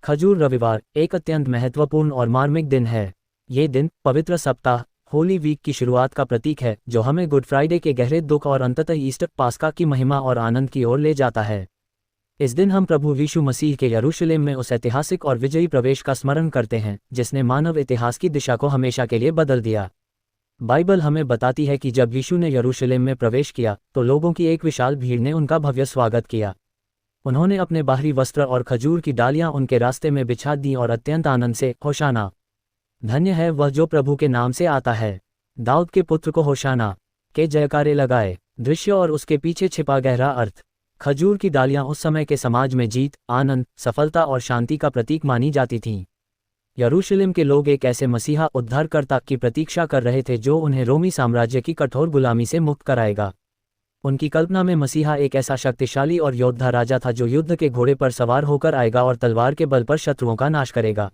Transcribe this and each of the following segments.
खजूर रविवार एक अत्यंत महत्वपूर्ण और मार्मिक दिन है। ये दिन पवित्र सप्ताह होली वीक की शुरुआत का प्रतीक है, जो हमें गुड फ्राइडे के गहरे दुख और अंततः ईस्टर पास्का की महिमा और आनंद की ओर ले जाता है। इस दिन हम प्रभु यीशु मसीह के यरूशलेम में उस ऐतिहासिक और विजयी प्रवेश का स्मरण करते हैं, जिसने मानव इतिहास की दिशा को हमेशा के लिए बदल दिया। बाइबल हमें बताती है कि जब यीशु ने यरूशलेम में प्रवेश किया तो लोगों की एक विशाल भीड़ ने उनका भव्य स्वागत किया। उन्होंने अपने बाहरी वस्त्र और खजूर की डालियां उनके रास्ते में बिछा दी और अत्यंत आनंद से होशाना, धन्य है वह जो प्रभु के नाम से आता है, दाऊद के पुत्र को होशाना के जयकारे लगाए। दृश्य और उसके पीछे छिपा गहरा अर्थ। खजूर की डालियां उस समय के समाज में जीत, आनंद, सफलता और शांति का प्रतीक मानी जाती थीं। यरूशलेम के लोग एक ऐसे मसीहा उद्धारकर्ता की प्रतीक्षा कर रहे थे जो उन्हें रोमी साम्राज्य की कठोर गुलामी से मुक्त कराएगा। उनकी कल्पना में मसीहा एक ऐसा शक्तिशाली और योद्धा राजा था जो युद्ध के घोड़े पर सवार होकर आएगा और तलवार के बल पर शत्रुओं का नाश करेगा।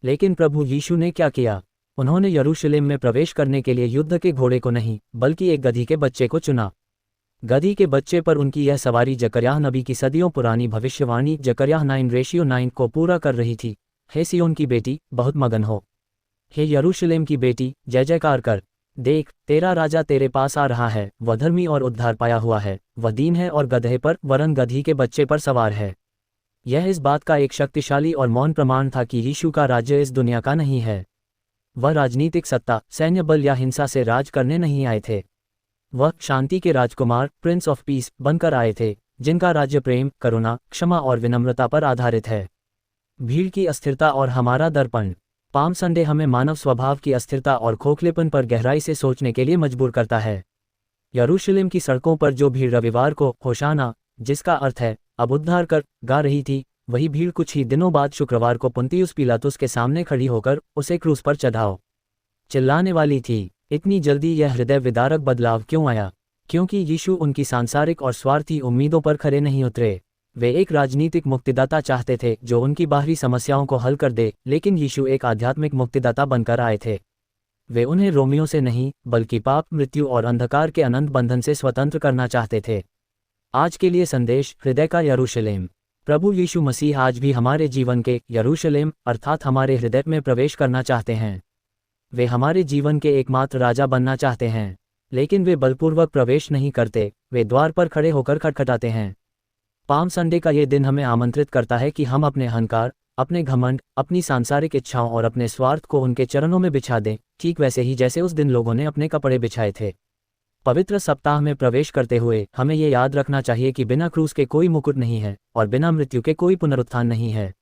लेकिन प्रभु यीशु ने क्या किया? उन्होंने यरूशलेम में प्रवेश करने के लिए युद्ध के घोड़े को नहीं, बल्कि एक गधी के बच्चे को चुना। गधी के बच्चे पर उनकी यह सवारी जकर्याह नबी की सदियों पुरानी भविष्यवाणी जकर्याह 9:9 को पूरा कर रही थी। हे सिय्योन की बेटी, बहुत मगन हो। हे यरूशलेम की बेटी, जय जयकार कर। देख, तेरा राजा तेरे पास आ रहा है, वह धर्मी और उद्धार पाया हुआ है, वह दीन है और गधे पर वरन गधी के बच्चे पर सवार है। यह इस बात का एक शक्तिशाली और मौन प्रमाण था कि यीशु का राज्य इस दुनिया का नहीं है। वह राजनीतिक सत्ता, सैन्य बल या हिंसा से राज करने नहीं आए थे। वह शांति के राजकुमार, प्रिंस ऑफ पीस बनकर आए थे, जिनका राज्य प्रेम, करुणा, क्षमा और विनम्रता पर आधारित है। भीड़ की अस्थिरता और हमारा दर्पण। पाम संडे हमें मानव स्वभाव की अस्थिरता और खोखलेपन पर गहराई से सोचने के लिए मजबूर करता है। यरूशलेम की सड़कों पर जो भीड़ रविवार को होशाना, जिसका अर्थ है अब उद्धार कर, गा रही थी, वही भीड़ कुछ ही दिनों बाद शुक्रवार को पुन्तियुस पिलातुस के सामने खड़ी होकर उसे क्रूस पर चढ़ाओ चिल्लाने वाली थी। इतनी जल्दी यह हृदय विदारक बदलाव क्यों आया? क्योंकि यीशु उनकी सांसारिक और स्वार्थी उम्मीदों पर खरे नहीं उतरे। वे एक राजनीतिक मुक्तिदाता चाहते थे जो उनकी बाहरी समस्याओं को हल कर दे, लेकिन यीशु एक आध्यात्मिक मुक्तिदाता बनकर आए थे। वे उन्हें रोमियों से नहीं, बल्कि पाप, मृत्यु और अंधकार के अनंत बंधन से स्वतंत्र करना चाहते थे। आज के लिए संदेश, हृदय का यरूशलेम। प्रभु यीशु मसीह आज भी हमारे जीवन के यरूशलेम अर्थात हमारे हृदय में प्रवेश करना चाहते हैं। वे हमारे जीवन के एकमात्र राजा बनना चाहते हैं, लेकिन वे बलपूर्वक प्रवेश नहीं करते, वे द्वार पर खड़े होकर खटखटाते हैं। पाम संडे का ये दिन हमें आमंत्रित करता है कि हम अपने अहंकार, अपने घमंड, अपनी सांसारिक इच्छाओं और अपने स्वार्थ को उनके चरणों में बिछा दें, ठीक वैसे ही जैसे उस दिन लोगों ने अपने कपड़े बिछाए थे। पवित्र सप्ताह में प्रवेश करते हुए हमें ये याद रखना चाहिए कि बिना क्रूस के कोई मुकुट नहीं है और बिना मृत्यु के कोई पुनरुत्थान नहीं है।